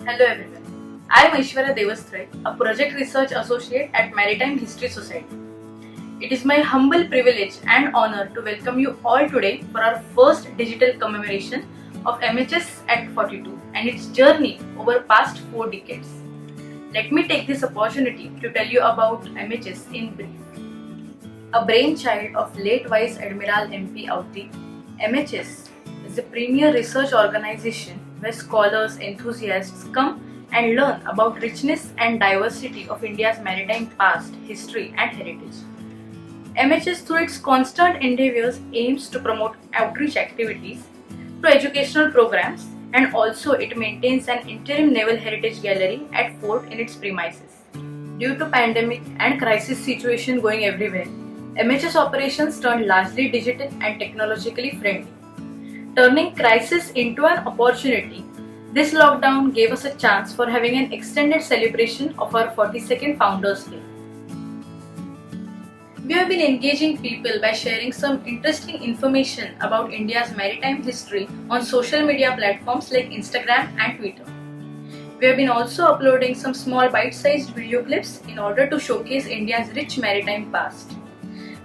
Hello everyone. I am Aishwarya Devasthre, a project research associate at Maritime History Society. It is my humble privilege and honor to welcome you all today for our first digital commemoration of MHS at 42 and its journey over past 4 decades. Let me take this opportunity to tell you about MHS in brief. A brainchild of late Vice Admiral MP Auti, MHS is a premier research organization where scholars, enthusiasts come and learn about richness and diversity of India's maritime past, history and heritage. MHS through its constant endeavours aims to promote outreach activities to educational programs, and also it maintains an interim naval heritage gallery at fort in its premises. Due to pandemic and crisis situation going everywhere, MHS operations turned largely digital and technologically friendly. Turning crisis into an opportunity, this lockdown gave us a chance for having an extended celebration of our 42nd Founders Day. We have been engaging people by sharing some interesting information about India's maritime history on social media platforms like Instagram and Twitter. We have been also uploading some small bite-sized video clips in order to showcase India's rich maritime past.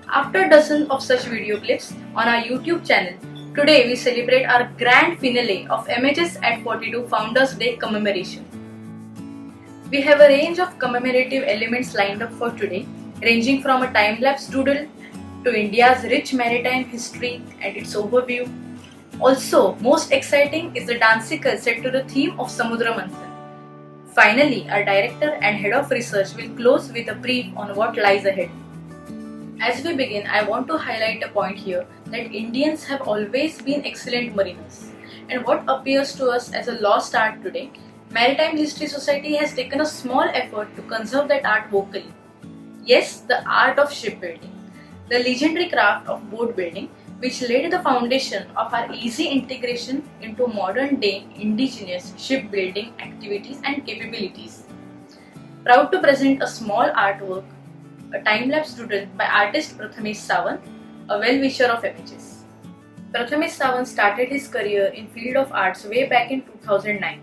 After dozens of such video clips on our YouTube channel, today we celebrate our grand finale of MHS at 42 Founders Day commemoration. We have a range of commemorative elements lined up for today, ranging from a time-lapse doodle to India's rich maritime history and its overview. Also, most exciting is the danceicle set to the theme of Samudra Manthan. Finally, our director and head of research will close with a brief on what lies ahead. As we begin, I want to highlight a point here that Indians have always been excellent mariners, and what appears to us as a lost art today, Maritime History Society has taken a small effort to conserve that art vocally. Yes, the art of shipbuilding, the legendary craft of boat building, which laid the foundation of our easy integration into modern day indigenous shipbuilding activities and capabilities. Proud to present a small artwork, a time-lapse doodle by artist Prathamesh Sawant, a well-wisher of MHS. Prathamesh Sawant started his career in field of arts way back in 2009.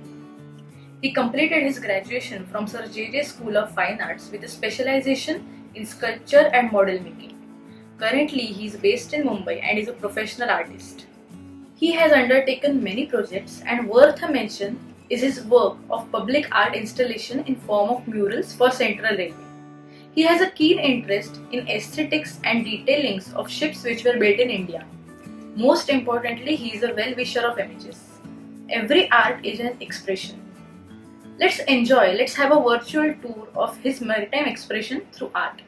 He completed his graduation from Sir J.J. School of Fine Arts with a specialization in sculpture and model making. Currently, he is based in Mumbai and is a professional artist. He has undertaken many projects, and worth a mention is his work of public art installation in form of murals for Central Railway. He has a keen interest in aesthetics and detailings of ships which were built in India. Most importantly, he is a well-wisher of MHS. Every art is an expression. Let's have a virtual tour of his maritime expression through art.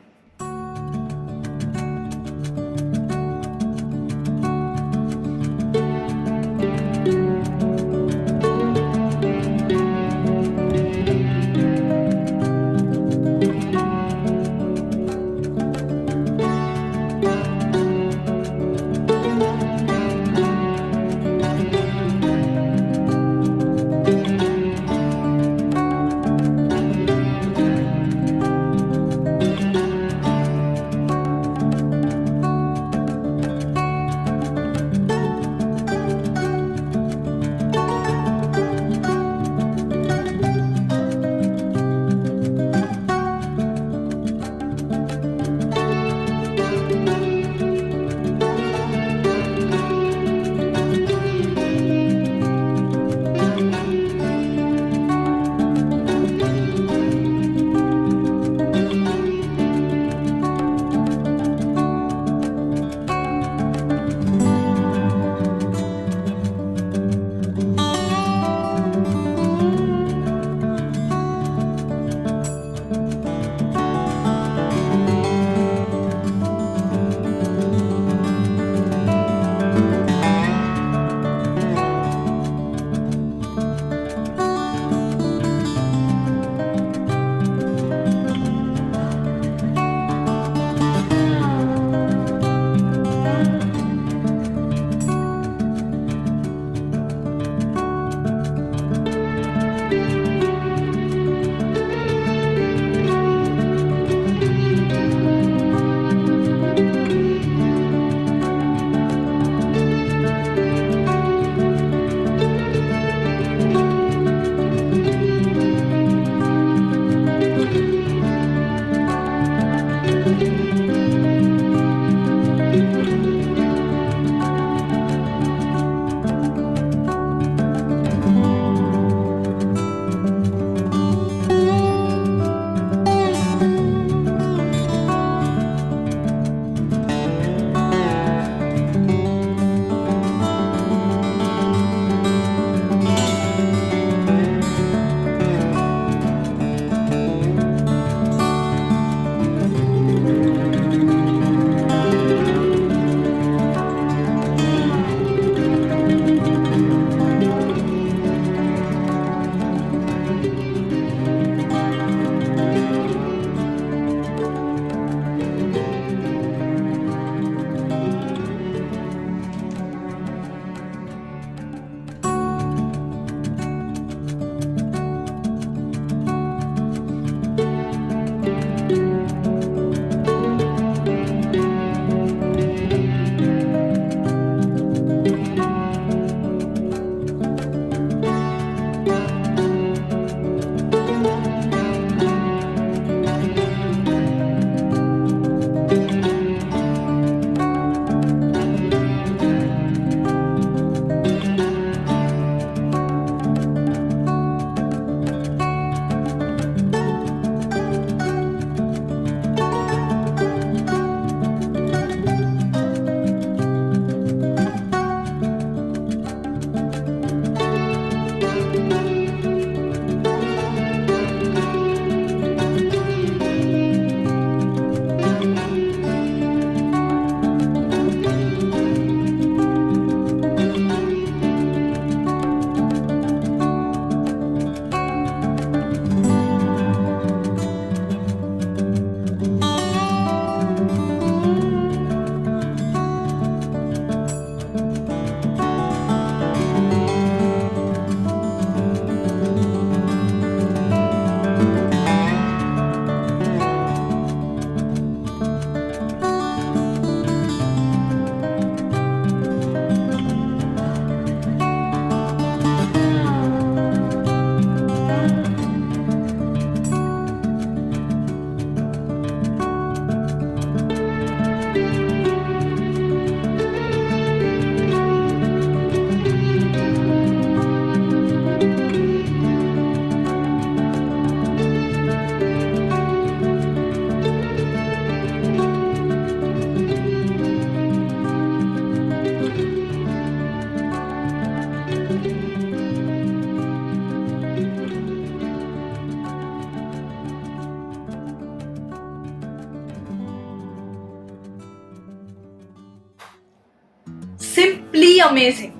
amazing.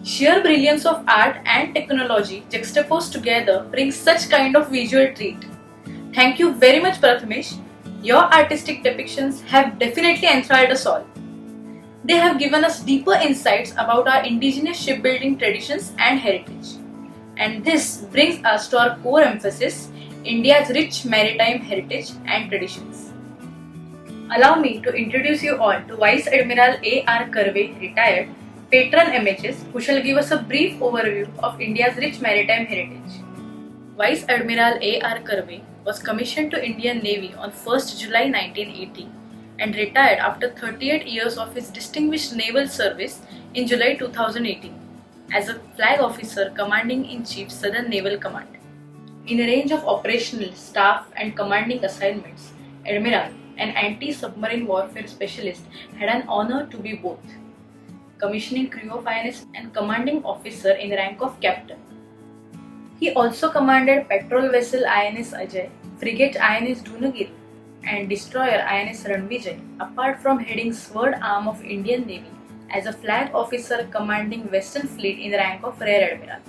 Sheer brilliance of art and technology juxtaposed together brings such kind of visual treat. Thank you very much, Prathamesh. Your artistic depictions have definitely enthralled us all. They have given us deeper insights about our indigenous shipbuilding traditions and heritage. And this brings us to our core emphasis, India's rich maritime heritage and traditions. Allow me to introduce you all to Vice Admiral A.R. Karve, retired, Patron MHS, who shall give us a brief overview of India's rich maritime heritage. Vice Admiral A.R. Karve was commissioned to Indian Navy on 1st July 1980 and retired after 38 years of his distinguished naval service in July 2018 as a Flag Officer Commanding-in-Chief Southern Naval Command. In a range of operational, staff and commanding assignments, Admiral, an anti-submarine warfare specialist, had an honor to be both commissioning crew of INS and commanding officer in the rank of captain. He also commanded patrol vessel INS Ajay, frigate INS Dunagiri, and destroyer INS Ranvijay, apart from heading sword arm of Indian Navy as a flag officer commanding Western Fleet in the rank of Rear Admiral.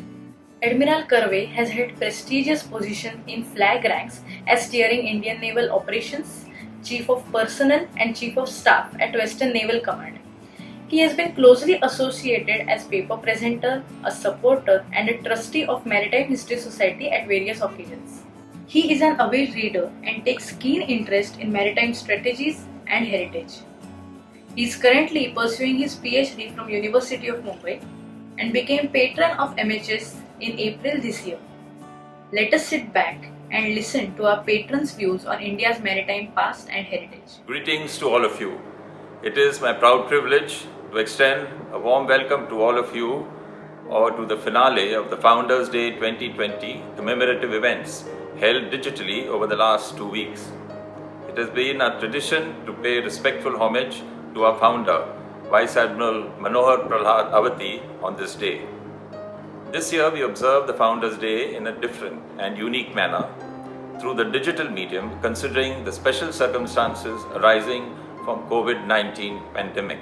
Admiral Karve has held prestigious positions in flag ranks as steering Indian naval operations, Chief of Personnel and Chief of Staff at Western Naval Command. He has been closely associated as paper presenter, a supporter and a trustee of Maritime History Society at various occasions. He is an avid reader and takes keen interest in maritime strategies and heritage. He is currently pursuing his PhD from University of Mumbai and became patron of MHS in April this year. Let us sit back and listen to our patron's views on India's maritime past and heritage. Greetings to all of you. It is my proud privilege to extend a warm welcome to all of you to the finale of the Founders Day 2020 commemorative events held digitally over the last 2 weeks. It has been our tradition to pay respectful homage to our founder, Vice Admiral Manohar Prahlad Avati, on this day. This year we observe the Founders Day in a different and unique manner through the digital medium, considering the special circumstances arising from COVID-19 pandemic.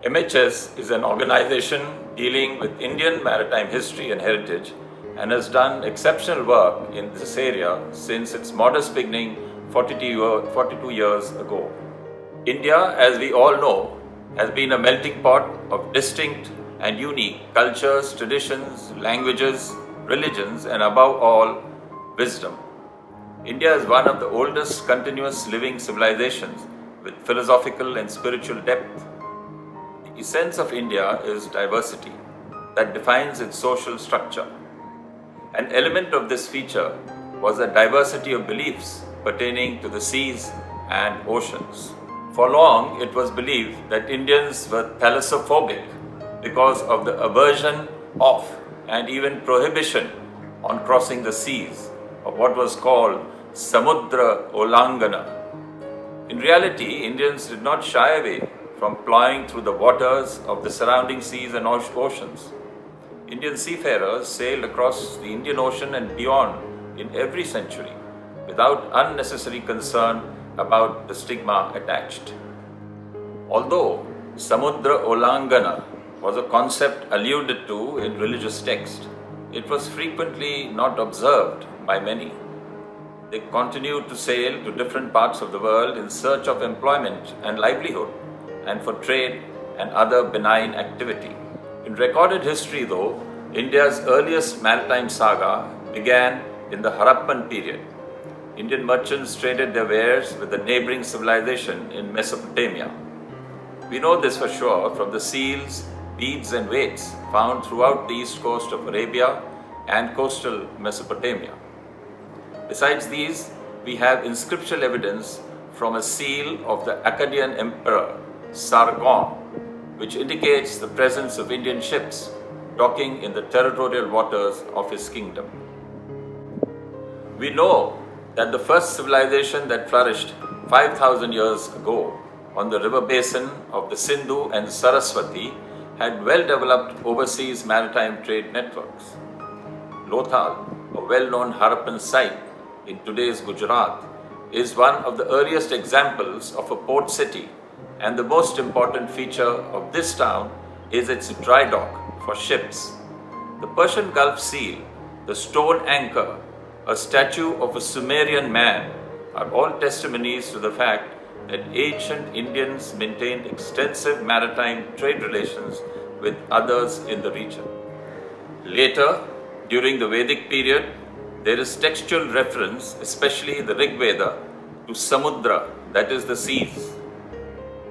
MHS is an organization dealing with Indian maritime history and heritage and has done exceptional work in this area since its modest beginning 42 years ago. India, as we all know, has been a melting pot of distinct and unique cultures, traditions, languages, religions, and above all, wisdom. India is one of the oldest continuous living civilizations with philosophical and spiritual depth. The essence of India is diversity that defines its social structure. An element of this feature was a diversity of beliefs pertaining to the seas and oceans. For long, it was believed that Indians were thalassophobic because of the aversion of and even prohibition on crossing the seas of what was called Samudra Manthan. In reality, Indians did not shy away from plowing through the waters of the surrounding seas and oceans. Indian seafarers sailed across the Indian Ocean and beyond in every century without unnecessary concern about the stigma attached. Although Samudra Manthan was a concept alluded to in religious texts, it was frequently not observed by many. They continued to sail to different parts of the world in search of employment and livelihood, and for trade and other benign activity. In recorded history, though, India's earliest maritime saga began in the Harappan period. Indian merchants traded their wares with the neighboring civilization in Mesopotamia. We know this for sure from the seals, beads and weights found throughout the east coast of Arabia and coastal Mesopotamia. Besides these, we have inscriptional evidence from a seal of the Akkadian emperor Sargon, which indicates the presence of Indian ships docking in the territorial waters of his kingdom. We know that the first civilization that flourished 5,000 years ago on the river basin of the Sindhu and Saraswati had well-developed overseas maritime trade networks. Lothal, a well-known Harappan site in today's Gujarat, is one of the earliest examples of a port city, and the most important feature of this town is its dry dock for ships. The Persian Gulf seal, the stone anchor, a statue of a Sumerian man are all testimonies to the fact that ancient Indians maintained extensive maritime trade relations with others in the region. Later, during the Vedic period, there is textual reference, especially in the Rig Veda, to Samudra, that is the seas.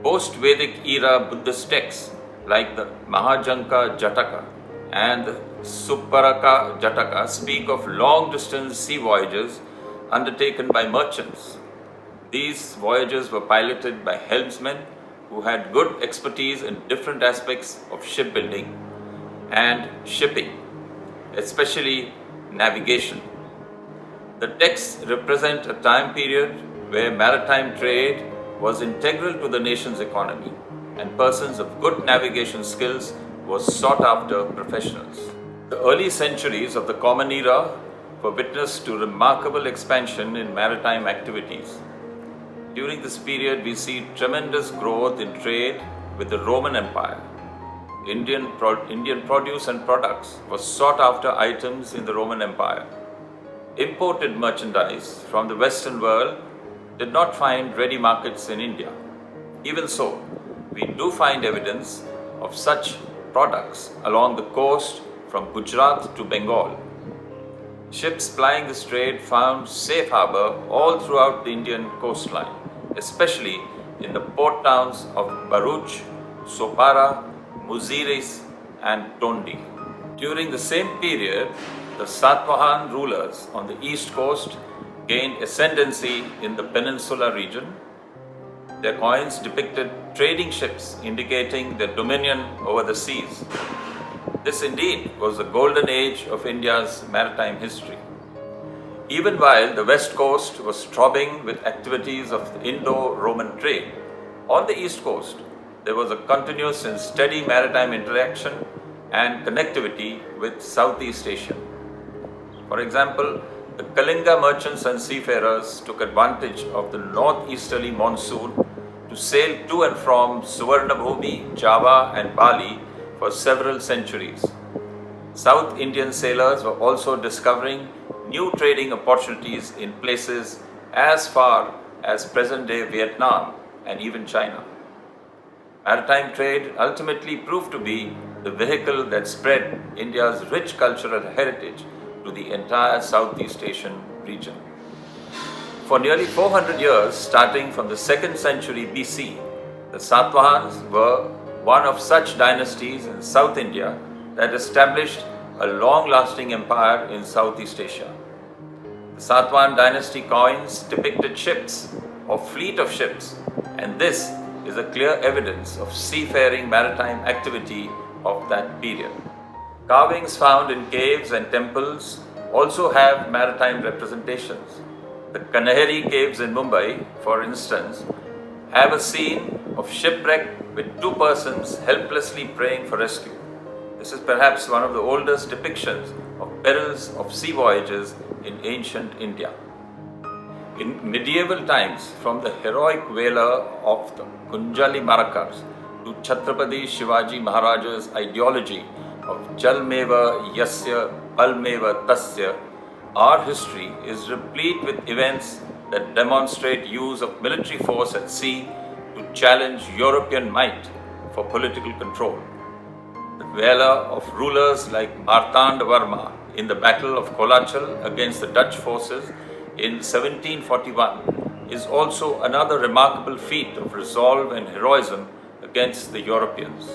Post-Vedic era Buddhist texts like the Mahajanka Jataka and the Supparaka Jataka speak of long-distance sea voyages undertaken by merchants. These voyages were piloted by helmsmen who had good expertise in different aspects of shipbuilding and shipping, especially navigation. The texts represent a time period where maritime trade was integral to the nation's economy, and persons of good navigation skills were sought after professionals. The early centuries of the Common Era were witness to remarkable expansion in maritime activities. During this period, we see tremendous growth in trade with the Roman Empire. Indian produce and products were sought after items in the Roman Empire. Imported merchandise from the Western world did not find ready markets in India. Even so, we do find evidence of such products along the coast from Gujarat to Bengal. Ships plying this trade found safe harbor all throughout the Indian coastline, especially in the port towns of Bharuch, Sopara, Muziris, and Tondi. During the same period, the Satavahan rulers on the east coast gained ascendancy in the peninsular region. Their coins depicted trading ships indicating their dominion over the seas. This indeed was the golden age of India's maritime history. Even while the west coast was throbbing with activities of the Indo-Roman trade, on the east coast there was a continuous and steady maritime interaction and connectivity with Southeast Asia. For example, the Kalinga merchants and seafarers took advantage of the northeasterly monsoon to sail to and from Suvarnabhumi, Java and Bali for several centuries. South Indian sailors were also discovering new trading opportunities in places as far as present-day Vietnam and even China. Maritime trade ultimately proved to be the vehicle that spread India's rich cultural heritage to the entire Southeast Asian region. For nearly 400 years, starting from the 2nd century BC, the Satvahans were one of such dynasties in South India that established a long-lasting empire in Southeast Asia. The Satavahan dynasty coins depicted ships or fleet of ships, and this is a clear evidence of seafaring maritime activity of that period. Carvings found in caves and temples also have maritime representations. The Kanaheri caves in Mumbai, for instance, have a scene of shipwreck with two persons helplessly praying for rescue. This is perhaps one of the oldest depictions of perils of sea voyages in ancient India. In medieval times, from the heroic valor of the Kunjali Marakars to Chhatrapati Shivaji Maharaja's ideology of Jalmeva Yasya Palmeva Tasya, our history is replete with events that demonstrate use of military force at sea to challenge European might for political control. The valor of rulers like Martanda Varma in the Battle of Kolachal against the Dutch forces in 1741 is also another remarkable feat of resolve and heroism against the Europeans.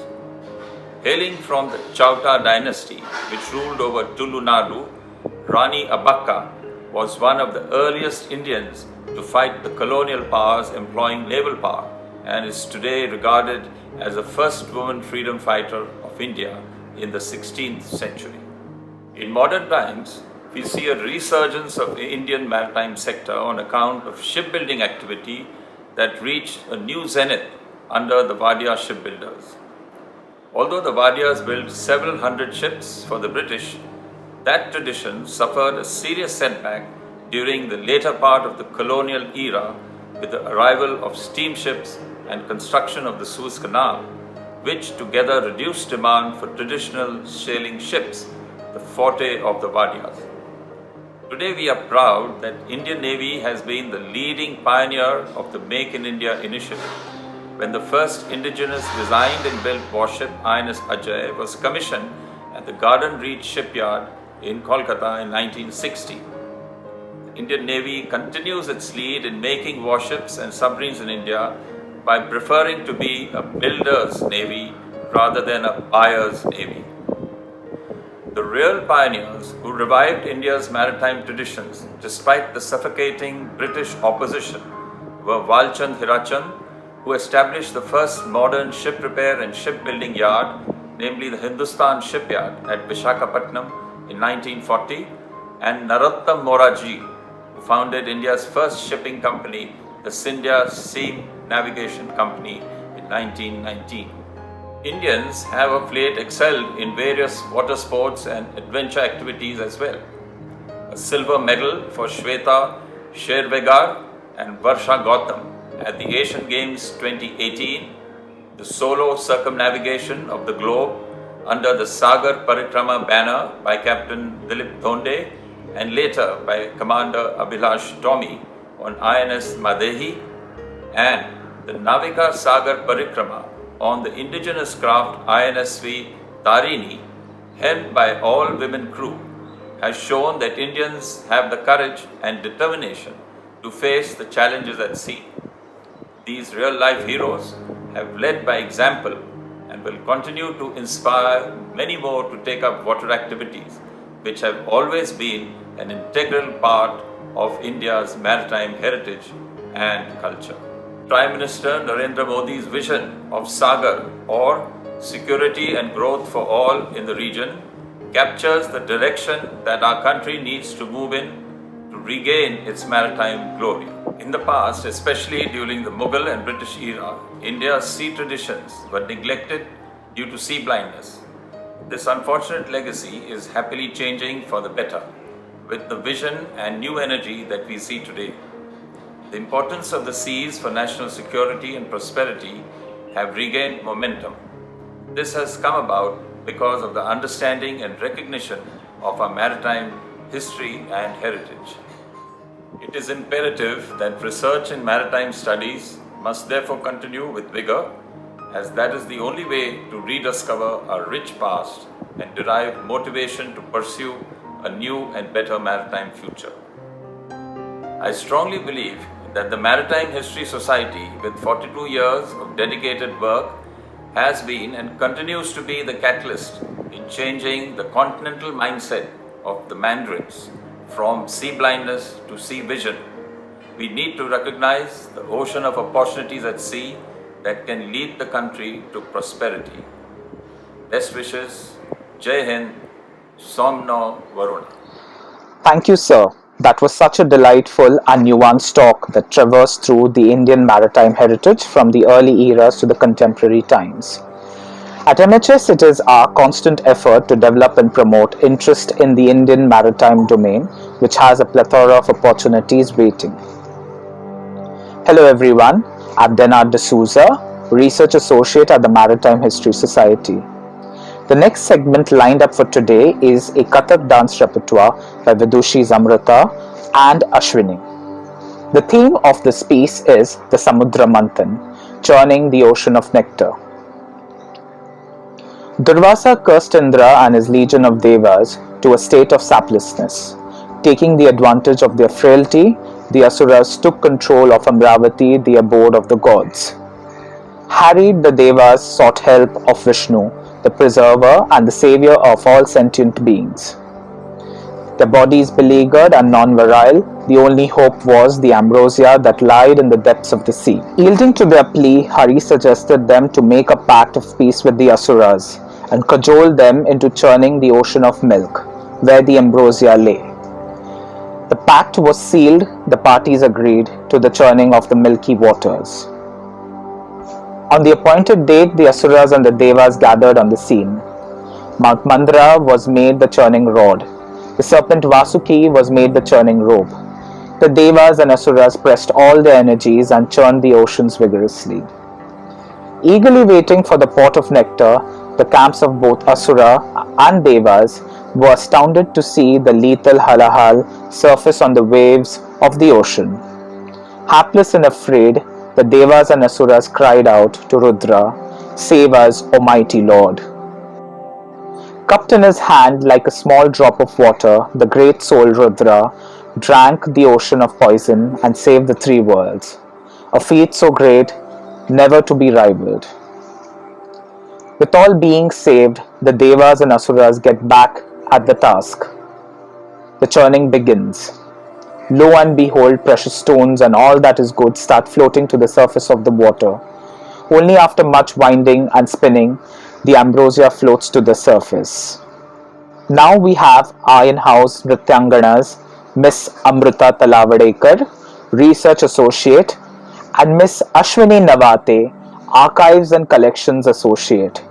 Hailing from the Chauta dynasty, which ruled over Tulu Nadu, Rani Abakka was one of the earliest Indians to fight the colonial powers employing naval power and is today regarded as the first woman freedom fighter of India in the 16th century. In modern times, we see a resurgence of the Indian maritime sector on account of shipbuilding activity that reached a new zenith under the Wadia shipbuilders. Although the Wadias built several hundred ships for the British, that tradition suffered a serious setback during the later part of the colonial era with the arrival of steamships and construction of the Suez Canal. which together reduced demand for traditional sailing ships, the forte of the Vadiyas. Today we are proud that Indian Navy has been the leading pioneer of the Make in India initiative, when the first indigenous designed and built warship INS Ajay was commissioned at the Garden Reach shipyard in Kolkata in 1960. The Indian Navy continues its lead in making warships and submarines in India by preferring to be a builder's navy rather than a buyer's navy. The real pioneers who revived India's maritime traditions despite the suffocating British opposition were Walchand Hirachand, who established the first modern ship repair and shipbuilding yard, namely the Hindustan Shipyard at Visakhapatnam in 1940, and Narottam Moraji, who founded India's first shipping company, the Scindia Sea Navigation Company, in 1919. Indians have of late excelled in various water sports and adventure activities as well. A silver medal for Shweta Shervegar and Varsha Gautam at the Asian Games 2018, the solo circumnavigation of the globe under the Sagar Parikrama banner by Captain Dilip Dhonde and later by Commander Abhilash Tomi on INS Madehi, and the Navika Sagar Parikrama on the indigenous craft INSV Tarini, helmed by all-women crew, has shown that Indians have the courage and determination to face the challenges at sea. These real-life heroes have led by example and will continue to inspire many more to take up water activities, which have always been an integral part of India's maritime heritage and culture. Prime Minister Narendra Modi's vision of Sagar, or security and growth for all in the region, captures the direction that our country needs to move in to regain its maritime glory. In the past, especially during the Mughal and British era, India's sea traditions were neglected due to sea blindness. This unfortunate legacy is happily changing for the better with the vision and new energy that we see today. The importance of the seas for national security and prosperity have regained momentum. This has come about because of the understanding and recognition of our maritime history and heritage. It is imperative that research in maritime studies must therefore continue with vigor, as that is the only way to rediscover our rich past and derive motivation to pursue a new and better maritime future. I strongly believe that the Maritime History Society, with 42 years of dedicated work, has been and continues to be the catalyst in changing the continental mindset of the Mandarins from sea blindness to sea vision. We need to recognize the ocean of opportunities at sea that can lead the country to prosperity. Best wishes. Jai Hind. Somno Varuna. Thank you, sir. That was such a delightful and nuanced talk that traversed through the Indian maritime heritage from the early eras to the contemporary times. At MHS, it is our constant effort to develop and promote interest in the Indian maritime domain, which has a plethora of opportunities waiting. Hello everyone, I'm Denard D'Souza, Research Associate at the Maritime History Society. The next segment lined up for today is a Kathak dance repertoire by Vidushi Zamrata and Ashwini. The theme of this piece is the Samudra Manthan, churning the ocean of nectar. Durvasa cursed Indra and his legion of devas to a state of saplessness. Taking the advantage of their frailty, the Asuras took control of Amravati, the abode of the gods. Harried, the devas sought help of Vishnu, the preserver and the savior of all sentient beings. Their bodies beleaguered and non-virile, the only hope was the ambrosia that lied in the depths of the sea. Yielding to their plea, Hari suggested them to make a pact of peace with the Asuras and cajoled them into churning the ocean of milk, where the ambrosia lay. The pact was sealed, the parties agreed to the churning of the milky waters. On the appointed date, the Asuras and the Devas gathered on the scene. Mount Mandara was made the churning rod. The serpent Vasuki was made the churning rope. The Devas and Asuras pressed all their energies and churned the oceans vigorously. Eagerly waiting for the pot of nectar, the camps of both Asura and Devas were astounded to see the lethal halahal surface on the waves of the ocean. Hapless and afraid, the Devas and Asuras cried out to Rudra, "Save us, O mighty Lord." Cupped in his hand like a small drop of water, the great soul Rudra drank the ocean of poison and saved the three worlds, a feat so great, never to be rivaled. With all beings saved, the Devas and Asuras get back at the task. The churning begins. Lo and behold, precious stones and all that is good start floating to the surface of the water. Only after much winding and spinning, the ambrosia floats to the surface. Now we have our in-house Nrityanganas, Miss Amrita Talavadekar, Research Associate, and Miss Ashwini Navate, Archives and Collections Associate,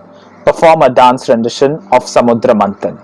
perform a dance rendition of Samudra Manthan.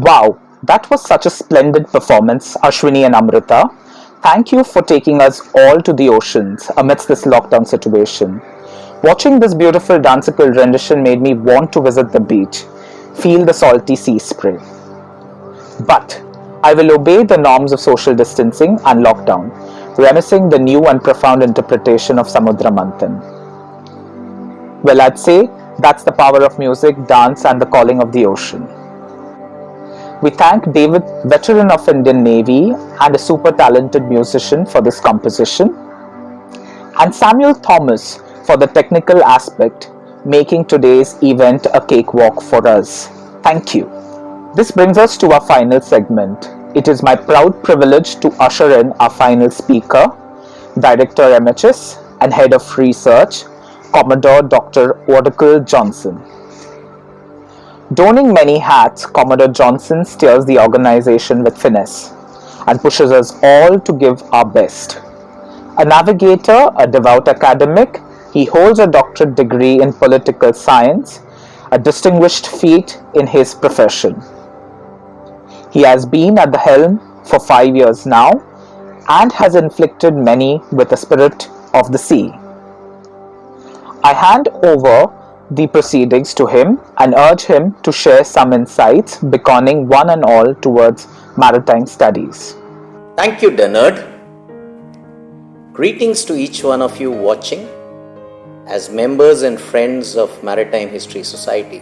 Wow, that was such a splendid performance, Ashwini and Amrita. Thank you for taking us all to the oceans amidst this lockdown situation. Watching this beautiful danceicle rendition made me want to visit the beach, feel the salty sea spray. But I will obey the norms of social distancing and lockdown, reminiscing the new and profound interpretation of Samudra Manthan. Well, I'd say that's the power of music, dance, and the calling of the ocean. We thank David, veteran of Indian Navy and a super talented musician, for this composition, and Samuel Thomas for the technical aspect, making today's event a cakewalk for us. Thank you. This brings us to our final segment. It is my proud privilege to usher in our final speaker, Director MHS and Head of Research, Commodore Dr. Oracle Johnson. Donning many hats, Commodore Johnson steers the organization with finesse and pushes us all to give our best. A navigator, a devout academic, he holds a doctorate degree in political science, a distinguished feat in his profession. He has been at the helm for 5 years now and has inflicted many with the spirit of the sea. I hand over the proceedings to him and urge him to share some insights beckoning one and all towards maritime studies. Thank you, Dennard. Greetings to each one of you watching as members and friends of Maritime History Society.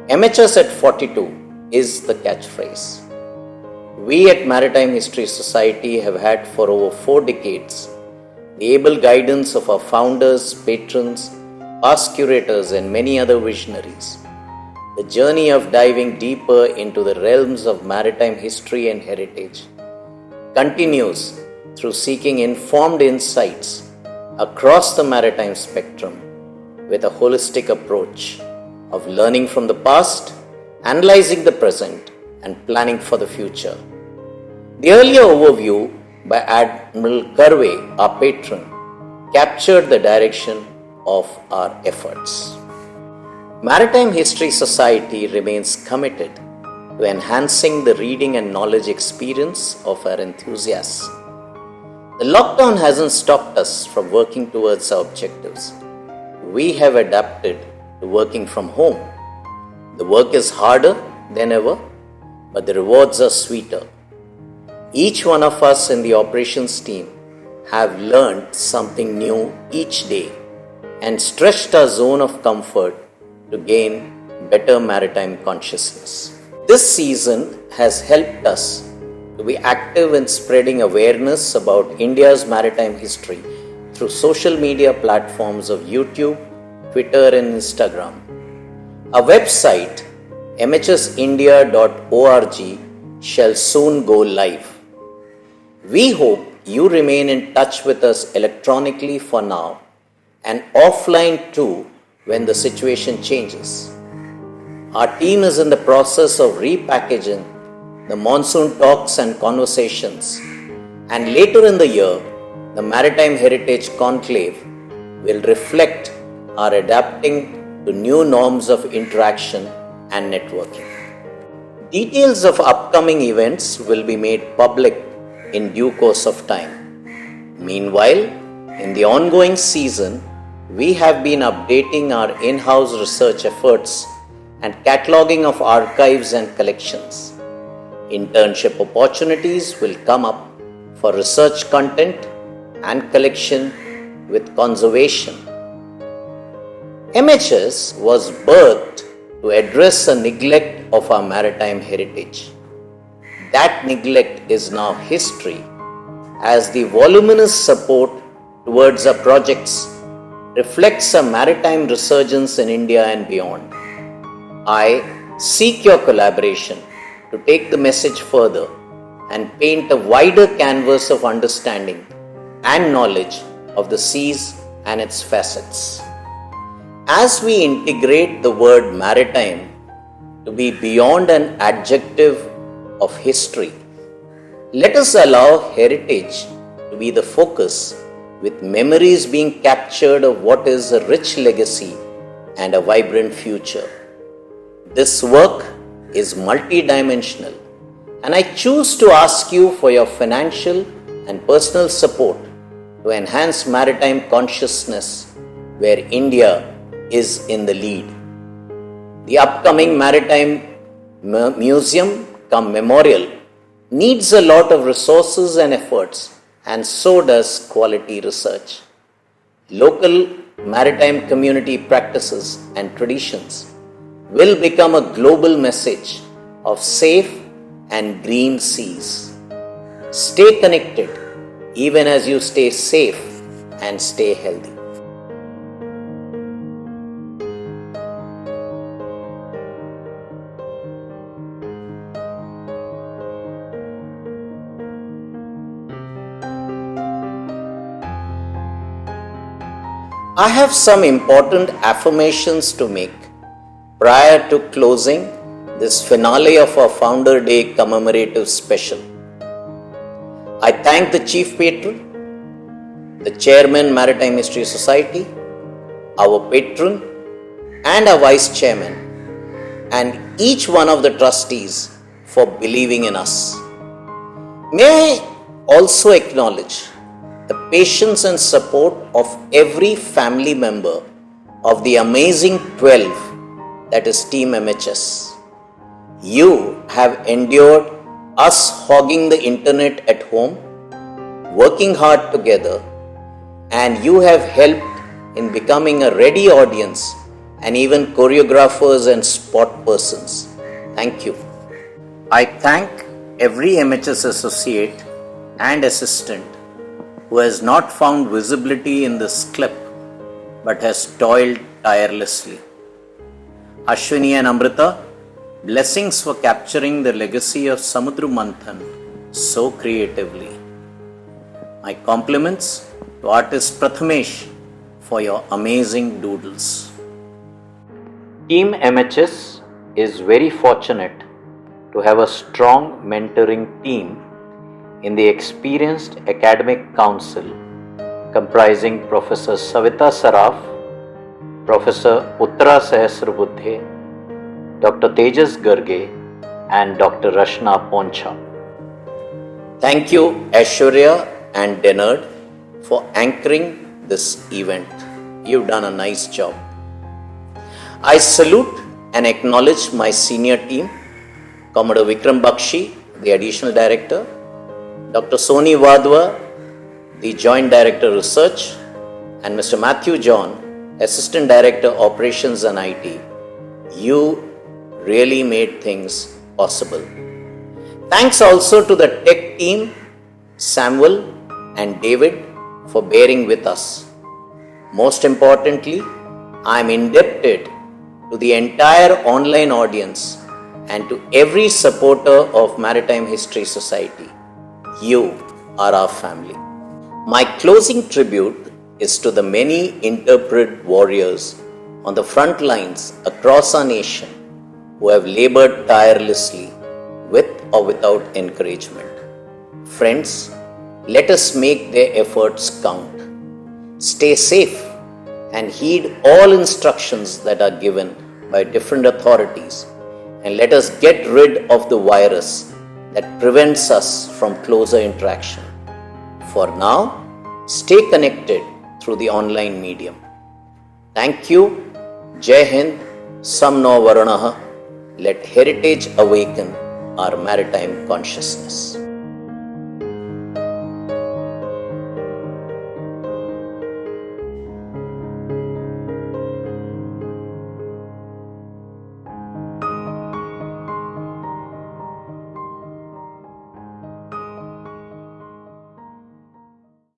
MHS at 42 is the catchphrase. We at Maritime History Society have had for over 4 decades the able guidance of our founders, patrons, past curators and many other visionaries. The journey of diving deeper into the realms of maritime history and heritage continues through seeking informed insights across the maritime spectrum with a holistic approach of learning from the past, analyzing the present, and planning for the future. The earlier overview by Admiral Curway, our patron, captured the direction of our efforts. Maritime History Society remains committed to enhancing the reading and knowledge experience of our enthusiasts. The lockdown hasn't stopped us from working towards our objectives. We have adapted to working from home. The work is harder than ever, but the rewards are sweeter. Each one of us in the operations team have learned something new each day and stretched our zone of comfort to gain better maritime consciousness. This season has helped us to be active in spreading awareness about India's maritime history through social media platforms of YouTube, Twitter and Instagram. Our website mhsindia.org shall soon go live. We hope you remain in touch with us electronically for now and offline too when the situation changes. Our team is in the process of repackaging the monsoon talks and conversations, and later in the year, the Maritime Heritage Conclave will reflect our adapting to new norms of interaction and networking. Details of upcoming events will be made public in due course of time. Meanwhile, in the ongoing season, we have been updating our in-house research efforts and cataloging of archives and collections. Internship opportunities will come up for research content and collection with conservation. MHS was birthed to address a neglect of our maritime heritage. That neglect is now history, as the voluminous support towards our projects reflects a maritime resurgence in India and beyond. I seek your collaboration to take the message further and paint a wider canvas of understanding and knowledge of the seas and its facets. As we integrate the word maritime to be beyond an adjective of history, let us allow heritage to be the focus, with memories being captured of what is a rich legacy and a vibrant future. This work is multidimensional, and I choose to ask you for your financial and personal support to enhance maritime consciousness where India is in the lead. The upcoming Maritime Museum cum Memorial needs a lot of resources and efforts, and so does quality research. Local maritime community practices and traditions will become a global message of safe and green seas. Stay connected even as you stay safe and stay healthy. I have some important affirmations to make prior to closing this finale of our Founder Day commemorative special. I thank the Chief Patron, the Chairman Maritime History Society, our Patron and our Vice Chairman, and each one of the trustees for believing in us. May I also acknowledge the patience and support of every family member of the amazing 12 that is Team MHS. You have endured us hogging the internet at home, working hard together, and you have helped in becoming a ready audience and even choreographers and spot persons. Thank you. I thank every MHS associate and assistant who has not found visibility in this clip but has toiled tirelessly. Ashwini and Amrita, blessings for capturing the legacy of Samudra Manthan so creatively. My compliments to artist Prathamesh for your amazing doodles. Team MHS is very fortunate to have a strong mentoring team in the experienced academic council comprising Professor Savita Saraf, Professor Uttara Sahasrabuddhe, Dr. Tejas Garge and Dr. Rashna Poncha. Thank you Aishwarya and Denard for anchoring this event. You've done a nice job. I salute and acknowledge my senior team, Commodore Vikram Bakshi, the Additional Director, Dr. Soni Wadhwa, the Joint Director Research, and Mr. Matthew John, Assistant Director Operations and IT. You really made things possible. Thanks also to the tech team, Samuel and David, for bearing with us. Most importantly, I am indebted to the entire online audience and to every supporter of Maritime History Society. You are our family. My closing tribute is to the many interpreted warriors on the front lines across our nation who have labored tirelessly with or without encouragement. Friends, let us make their efforts count. Stay safe and heed all instructions that are given by different authorities, and let us get rid of the virus that prevents us from closer interaction. For now, stay connected through the online medium. Thank you. Jai Hind, Samno Varanaha. Let heritage awaken our maritime consciousness.